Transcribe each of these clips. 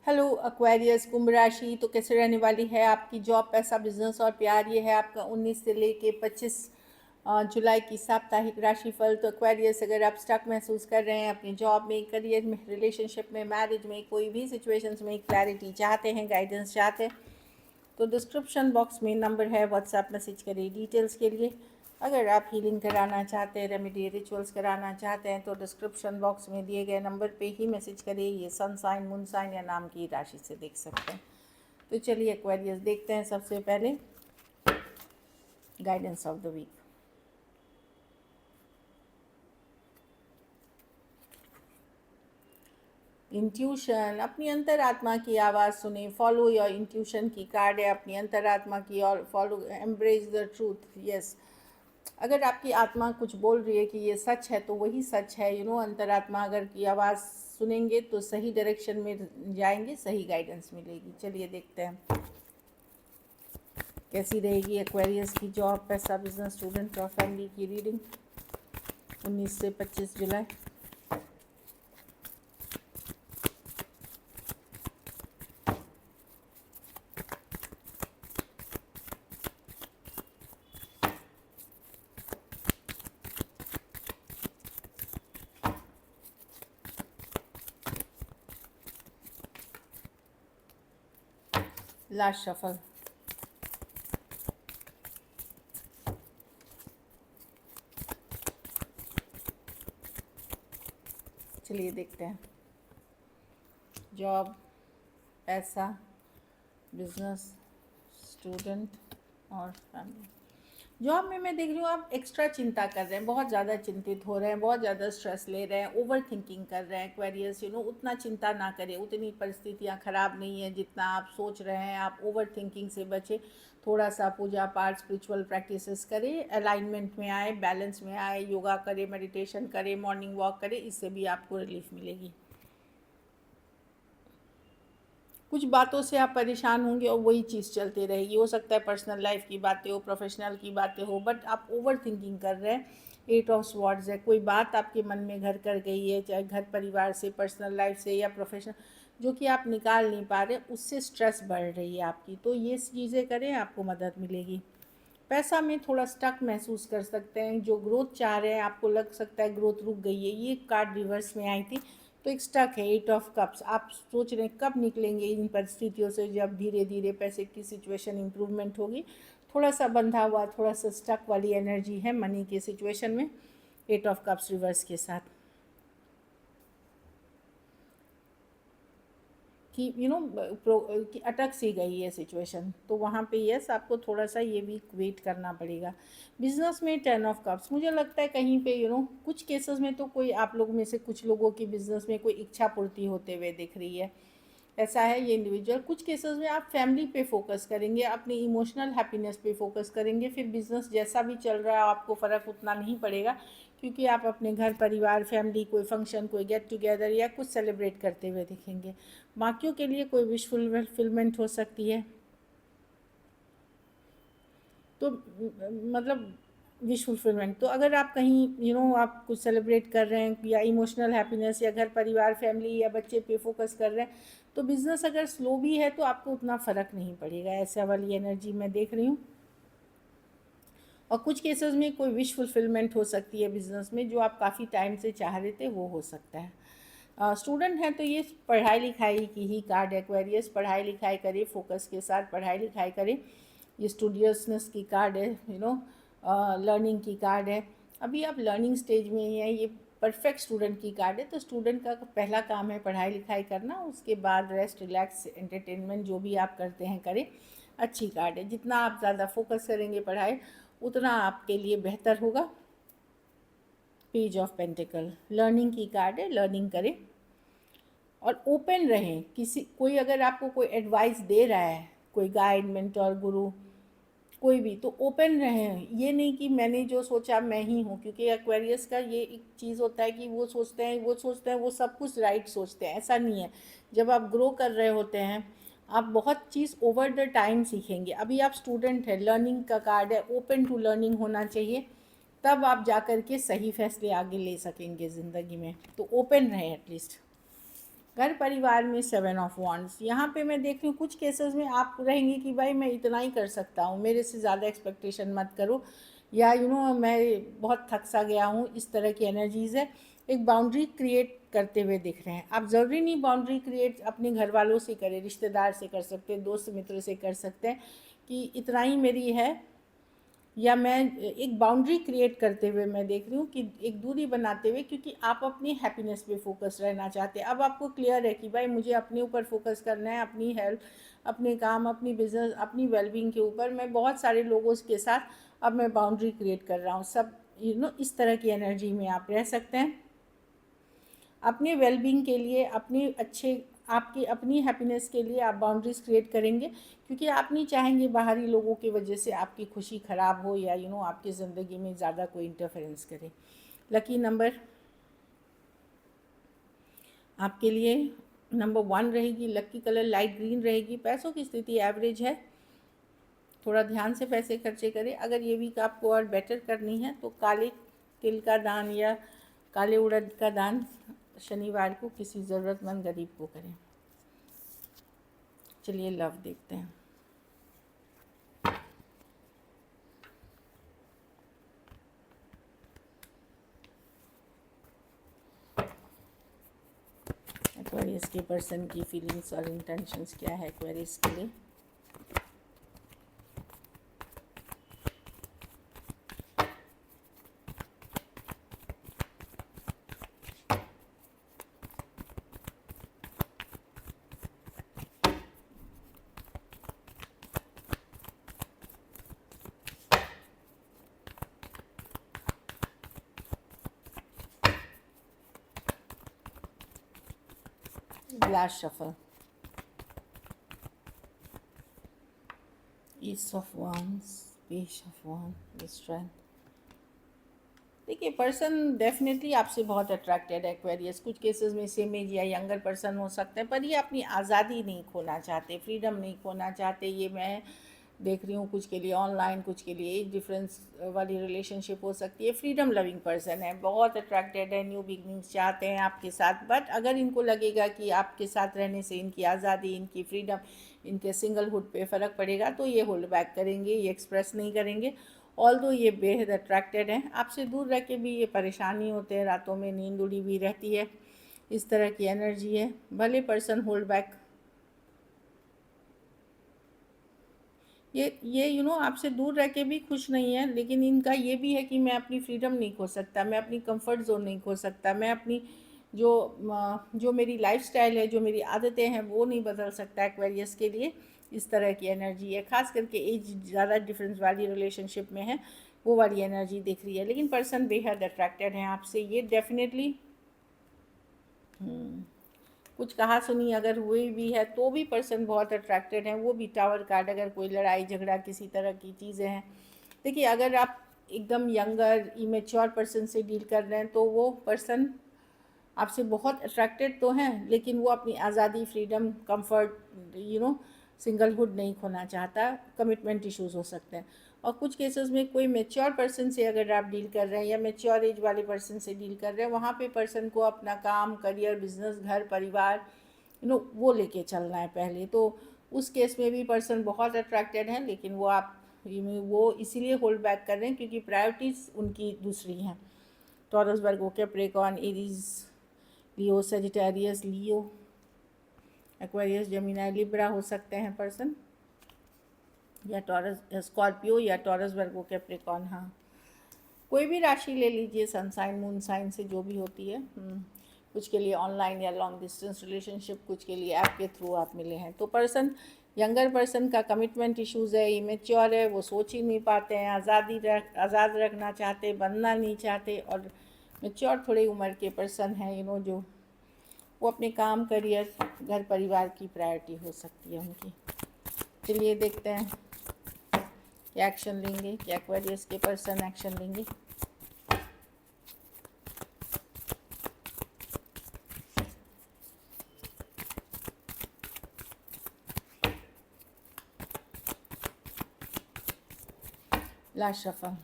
Hello Aquarius कुंभ राशि, तो कैसे रहने वाली है आपकी जॉब, पैसा, बिजनेस और प्यार। ये है आपका 19 से लेके 25 जुलाई की साप्ताहिक राशिफल। तो एक्वेरियस, अगर आप स्टक महसूस कर रहे हैं अपनी जॉब में, करियर में, रिलेशनशिप में, मैरिज में, कोई भी सिचुएशंस में क्लैरिटी चाहते हैं, गाइडेंस चाहते हैं, तो डिस्क्रिप्शन बॉक्स में नंबर है, व्हाट्सएप मैसेज करिए डिटेल्स के लिए। अगर आप हीलिंग कराना चाहते हैं, रेमेडी रिचुअल्स कराना चाहते हैं, तो डिस्क्रिप्शन बॉक्स में दिए गए नंबर पे ही मैसेज करिए। ये सन साइन, मून साइन या नाम की राशि से देख सकते हैं। तो चलिए एक्वेरियस देखते हैं। सबसे पहले guidance of the week. Intuition, अपनी अंतरात्मा की आवाज़ सुने, फॉलो योर इंट्यूशन की कार्ड है, अपनी अंतरात्मा की, और follow, embrace the truth. Yes, अगर आपकी आत्मा कुछ बोल रही है कि ये सच है, तो वही सच है। अंतरात्मा अगर की आवाज़ सुनेंगे तो सही डायरेक्शन में जाएंगे, सही गाइडेंस मिलेगी। चलिए देखते हैं कैसी रहेगी एक्वेरियस की जॉब, पैसा, बिजनेस, स्टूडेंट और फैमिली की रीडिंग 19 से 25 जुलाई। Last shuffle. चलिए देखते हैं जॉब, पैसा, बिजनेस, स्टूडेंट और फैमिली। जॉब में मैं देख रही हूँ आप एक्स्ट्रा चिंता कर रहे हैं, बहुत ज़्यादा चिंतित हो रहे हैं, बहुत ज़्यादा स्ट्रेस ले रहे हैं, ओवर थिंकिंग कर रहे हैं। एक्वेरियस, उतना चिंता ना करें, उतनी परिस्थितियाँ ख़राब नहीं है जितना आप सोच रहे हैं। आप ओवर थिंकिंग से बचें, थोड़ा सा पूजा पाठ, स्पिरिचुअल प्रैक्टिसेस करें, अलाइनमेंट में आए, बैलेंस में आए, योगा करें, मेडिटेशन करें, मॉर्निंग वॉक करें, इससे भी आपको रिलीफ मिलेगी। कुछ बातों से आप परेशान होंगे और वही चीज़ चलती रहेगी। हो सकता है पर्सनल लाइफ की बातें हो, प्रोफेशनल की बातें हो, बट आप ओवर थिंकिंग कर रहे हैं। 8 ऑफ स्वॉर्ड्स है, कोई बात आपके मन में घर कर गई है, चाहे घर परिवार से, पर्सनल लाइफ से या प्रोफेशनल, जो कि आप निकाल नहीं पा रहे, उससे स्ट्रेस बढ़ रही है आपकी। तो ये चीज़ें करें, आपको मदद मिलेगी। पैसा में थोड़ा स्टक महसूस कर सकते हैं, जो ग्रोथ चाह रहे हैं, आपको लग सकता है ग्रोथ रुक गई है। ये कार्ड रिवर्स में आई थी, तो एक स्टक है, 8 ऑफ कप्स। आप सोच रहे हैं कब निकलेंगे इन परिस्थितियों से, जब धीरे धीरे पैसे की सिचुएशन इम्प्रूवमेंट होगी। थोड़ा सा बंधा हुआ, थोड़ा सा स्टक वाली एनर्जी है मनी के सिचुएशन में, 8 ऑफ कप्स रिवर्स के साथ। कि कि अटक सी गई है सिचुएशन, तो वहाँ पे यस, आपको थोड़ा सा ये वीक वेट करना पड़ेगा। बिजनेस में 10 ऑफ कप्स, मुझे लगता है कहीं पे कुछ केसेस में तो कोई आप लोग में से कुछ लोगों की बिजनेस में कोई इच्छा पूर्ति होते हुए दिख रही है। ऐसा है ये इंडिविजुअल। कुछ केसेस में आप फैमिली पे फोकस करेंगे, अपनी इमोशनल हैप्पीनेस पे फोकस करेंगे, फिर बिजनेस जैसा भी चल रहा है आपको फ़र्क उतना नहीं पड़ेगा, क्योंकि आप अपने घर परिवार, फैमिली, कोई फंक्शन, कोई गेट टुगेदर या कुछ सेलिब्रेट करते हुए दिखेंगे। बाकियों के लिए कोई विश फुलफिलमेंट हो सकती है, तो मतलब विश फुलफिलमेंट। तो अगर आप कहीं आप कुछ सेलिब्रेट कर रहे हैं, या इमोशनल हैप्पीनेस, या घर परिवार, फैमिली या बच्चे पे फोकस कर रहे हैं, तो बिज़नेस अगर स्लो भी है तो आपको उतना फ़र्क नहीं पड़ेगा। ऐसा वाली एनर्जी मैं देख रही हूँ। और कुछ केसेस में कोई विश फुलफिलमेंट हो सकती है बिज़नेस में, जो आप काफ़ी टाइम से चाह रहे थे, वो हो सकता है। स्टूडेंट हैं तो ये पढ़ाई लिखाई की ही कार्ड एक्वेरियस। पढ़ाई लिखाई करें, फोकस के साथ पढ़ाई लिखाई करें। ये स्टूडियसनेस की कार्ड है, लर्निंग की कार्ड है। अभी आप लर्निंग स्टेज में ही हैं, ये परफेक्ट स्टूडेंट की कार्ड है। तो स्टूडेंट का पहला काम है पढ़ाई लिखाई करना, उसके बाद रेस्ट, रिलैक्स, एंटरटेनमेंट जो भी आप करते हैं करें। अच्छी कार्ड है, जितना आप ज़्यादा फोकस करेंगे पढ़ाई, उतना आपके लिए बेहतर होगा। पेज ऑफ पेंटिकल लर्निंग की कार्ड है, लर्निंग करें और ओपन रहें। कोई अगर आपको कोई एडवाइस दे रहा है, कोई गाइड, मेंटर, गुरु, कोई भी, तो ओपन रहें। ये नहीं कि मैंने जो सोचा मैं ही हूँ, क्योंकि एक्वेरियस का ये एक चीज़ होता है कि वो सब कुछ राइट सोचते हैं। ऐसा नहीं है। जब आप ग्रो कर रहे होते हैं, आप बहुत चीज़ ओवर द टाइम सीखेंगे। अभी आप स्टूडेंट हैं, लर्निंग का कार्ड है, ओपन टू लर्निंग होना चाहिए, तब आप जा कर के सही फैसले आगे ले सकेंगे ज़िंदगी में। तो ओपन रहें एटलीस्ट। घर परिवार में 7 ऑफ वांड्स, यहाँ पे मैं देख रही हूँ कुछ केसेस में आप रहेंगे कि भाई मैं इतना ही कर सकता हूँ, मेरे से ज़्यादा एक्सपेक्टेशन मत करो, या मैं बहुत थक सा गया हूँ, इस तरह की एनर्जीज़ है। एक बाउंड्री क्रिएट करते हुए दिख रहे हैं आप। ज़रूरी नहीं बाउंड्री क्रिएट अपने घर वालों से करें, रिश्तेदार से कर सकते हैं, दोस्त मित्र से कर सकते हैं कि इतना ही मेरी है, या मैं एक बाउंड्री क्रिएट करते हुए मैं देख रही हूँ कि एक दूरी बनाते हुए, क्योंकि आप अपनी हैप्पीनेस पे फोकस रहना चाहते हैं। अब आपको क्लियर है कि भाई मुझे अपने ऊपर फोकस करना है, अपनी हेल्थ, अपने काम, अपनी बिजनेस, अपनी वेलबींग के ऊपर। मैं बहुत सारे लोगों के साथ अब मैं बाउंड्री क्रिएट कर रहा हूँ, सब इस तरह की एनर्जी में आप रह सकते हैं। अपने वेलबींग के लिए, अपनी अच्छे, आपकी अपनी हैप्पीनेस के लिए आप बाउंड्रीज क्रिएट करेंगे, क्योंकि आप नहीं चाहेंगे बाहरी लोगों की वजह से आपकी खुशी ख़राब हो, या आपकी ज़िंदगी में ज़्यादा कोई इंटरफेरेंस करे। लकी नंबर आपके लिए नंबर 1 रहेगी। लकी कलर लाइट ग्रीन रहेगी। पैसों की स्थिति एवरेज है, थोड़ा ध्यान से पैसे खर्चे करें। अगर ये वीक आपको और बेटर करनी है तो काले तिल का दान या काले उड़द का दान शनिवार को किसी ज़रूरतमंद गरीब को करें। चलिए लव देखते हैं। एक्वेरियस के पर्सन की फीलिंग्स और इंटेंशंस क्या है एक्वेरियस के लिए। Last shuffle, east of wands, page of wand, strength. देखिए पर्सन डेफिनेटली आपसे बहुत अट्रैक्टेड है एक्वेरियस। कुछ केसेस में सेम एज या यंगर पर्सन हो सकते हैं, पर ये अपनी आज़ादी नहीं खोना चाहते, फ्रीडम नहीं खोना चाहते। ये मैं देख रही हूँ कुछ के लिए ऑनलाइन, कुछ के लिए एज डिफरेंस वाली रिलेशनशिप हो सकती है। फ्रीडम लविंग पर्सन है, बहुत अट्रैक्टेड है, न्यू बिगनिंग्स चाहते हैं आपके साथ। बट अगर इनको लगेगा कि आपके साथ रहने से इनकी आज़ादी, इनकी फ्रीडम, इनके सिंगलहुड पे फ़र्क पड़ेगा, तो ये होल्ड बैक करेंगे, ये एक्सप्रेस नहीं करेंगे। ऑल्दो ये बेहद अट्रैक्टेड हैं आपसे। दूर रह के भी ये परेशानी होते हैं, रातों में नींद उड़ी भी रहती है, इस तरह की एनर्जी है। भले पर्सन होल्ड बैक, ये आपसे दूर रह के भी खुश नहीं है, लेकिन इनका ये भी है कि मैं अपनी फ्रीडम नहीं खो सकता, मैं अपनी कंफर्ट जोन नहीं खो सकता, मैं अपनी जो जो मेरी लाइफस्टाइल है, जो मेरी आदतें हैं, वो नहीं बदल सकता एक्वेरियस के लिए। इस तरह की एनर्जी है, खास करके एज ज़्यादा डिफरेंस वाली रिलेशनशिप में है, वो वाली एनर्जी दिख रही है। लेकिन पर्सन बेहद अट्रैक्टेड हैं आपसे, ये डेफिनेटली। कुछ कहा सुनी अगर हुई भी है तो भी पर्सन बहुत अट्रैक्टेड हैं, वो भी टावर कार्ड। अगर कोई लड़ाई झगड़ा किसी तरह की चीज़ें हैं, देखिए अगर आप एकदम यंगर इमेच्योर पर्सन से डील कर रहे हैं तो वो पर्सन आपसे बहुत अट्रैक्टेड तो हैं, लेकिन वो अपनी आज़ादी, फ्रीडम, कंफर्ट, सिंगलहुड नहीं खोना चाहता। कमिटमेंट इश्यूज हो सकते हैं। और कुछ केसेस में कोई मेच्योर पर्सन से अगर आप डील कर रहे हैं या मेच्योर एज वाले पर्सन से डील कर रहे हैं, वहाँ पे पर्सन को अपना काम, करियर, बिजनेस, घर परिवार वो लेके चलना है पहले। तो उस केस में भी पर्सन बहुत अट्रैक्टेड हैं, लेकिन वो इसीलिए होल्ड बैक कर रहे हैं क्योंकि प्रायोरिटीज़ उनकी दूसरी हैं। टॉरस, वर्गो, कैप्रिकॉर्न, एरीज, लियो, सेजिटेरियस, लियो, एक्वेरियस, जेमिनी, लिब्रा हो सकते हैं पर्सन, या टॉरस, स्कॉर्पियो, या टॉरस, वर्गो, कैप्रिकॉर्न। हाँ, कोई भी राशि ले लीजिए, सन साइन, मून साइन से जो भी होती है। कुछ के लिए ऑनलाइन या लॉन्ग डिस्टेंस रिलेशनशिप, कुछ के लिए ऐप के थ्रू आप मिले हैं। तो पर्सन, यंगर पर्सन का कमिटमेंट इश्यूज़ है, इमेच्योर है, वो सोच ही नहीं पाते हैं, आज़ाद रखना चाहते, बनना नहीं चाहते। और मेच्योर थोड़ी उम्र के पर्सन हैं जो वो अपने काम, करियर, घर परिवार की प्रायोरिटी हो सकती है उनकी। चलिए देखते हैं क्या एक्शन लेंगे, क्या एक्वेरियस के पर्सन एक्शन लेंगे। Last shuffle,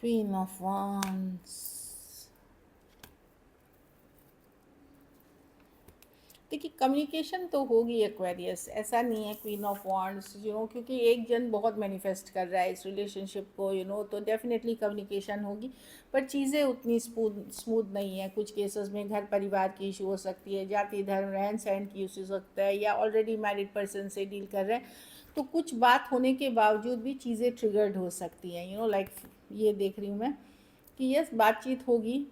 queen of wands, देखिए कम्युनिकेशन तो होगी एक्वेरियस, ऐसा नहीं है क्वीन ऑफ वांड्स क्योंकि एक जन बहुत मैनिफेस्ट कर रहा है इस रिलेशनशिप को तो डेफिनेटली कम्युनिकेशन होगी। पर चीज़ें उतनी स्मूथ नहीं है। कुछ केसेस में घर परिवार की इशू हो सकती है, जाति धर्म रहन सहन की इशू हो सकता है, या ऑलरेडी मैरिड पर्सन से डील कर रहे हैं तो कुछ बात होने के बावजूद भी चीज़ें ट्रिगर्ड हो सकती हैं। लाइक ये देख रही हूँ मैं कि यस बातचीत होगी,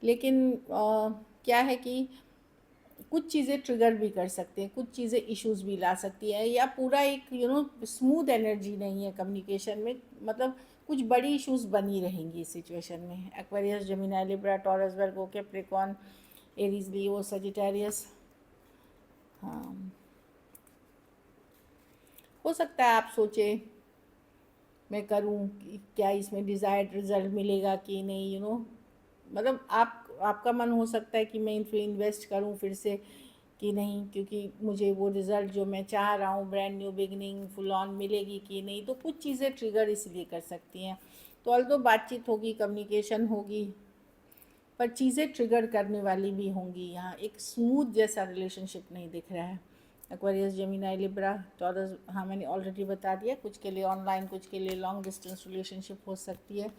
लेकिन क्या है कि कुछ चीज़ें ट्रिगर भी कर सकते हैं, कुछ चीज़ें इश्यूज भी ला सकती है, या पूरा एक स्मूथ एनर्जी नहीं है कम्युनिकेशन में। मतलब कुछ बड़ी इश्यूज बनी रहेंगी इस सिचुएशन में। एक्वेरियस, जेमिनी, लिब्रा, टॉरस, वर्गो, कैप्रिकॉर्न, एरीज, लियो, सजिटेरियस। हाँ, हो सकता है आप सोचे मैं करूं कि क्या इसमें डिज़ायर्ड रिजल्ट मिलेगा कि नहीं। मतलब आपका मन हो सकता है कि मैं इन फिर इन्वेस्ट करूं फिर से कि नहीं, क्योंकि मुझे वो रिज़ल्ट जो मैं चाह रहा हूँ brand new beginning full on मिलेगी कि नहीं। तो कुछ चीज़ें ट्रिगर इसलिए कर सकती हैं। तो ऑल्दो बातचीत होगी, कम्युनिकेशन होगी, पर चीज़ें ट्रिगर करने वाली भी होंगी। यहाँ एक स्मूथ जैसा रिलेशनशिप नहीं दिख रहा है। एक्वेरियस, जेमिनी, लिब्रा, टॉरस, हाँ मैंने ऑलरेडी बता दिया। कुछ के लिए ऑनलाइन, कुछ के लिए लॉन्ग डिस्टेंस रिलेशनशिप हो सकती है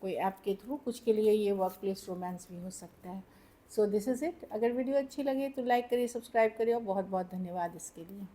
कोई ऐप के थ्रू, कुछ के लिए ये वर्क प्लेस रोमांस भी हो सकता है। So this is it. अगर वीडियो अच्छी लगे तो लाइक करिए, सब्सक्राइब करिए, और बहुत बहुत धन्यवाद इसके लिए।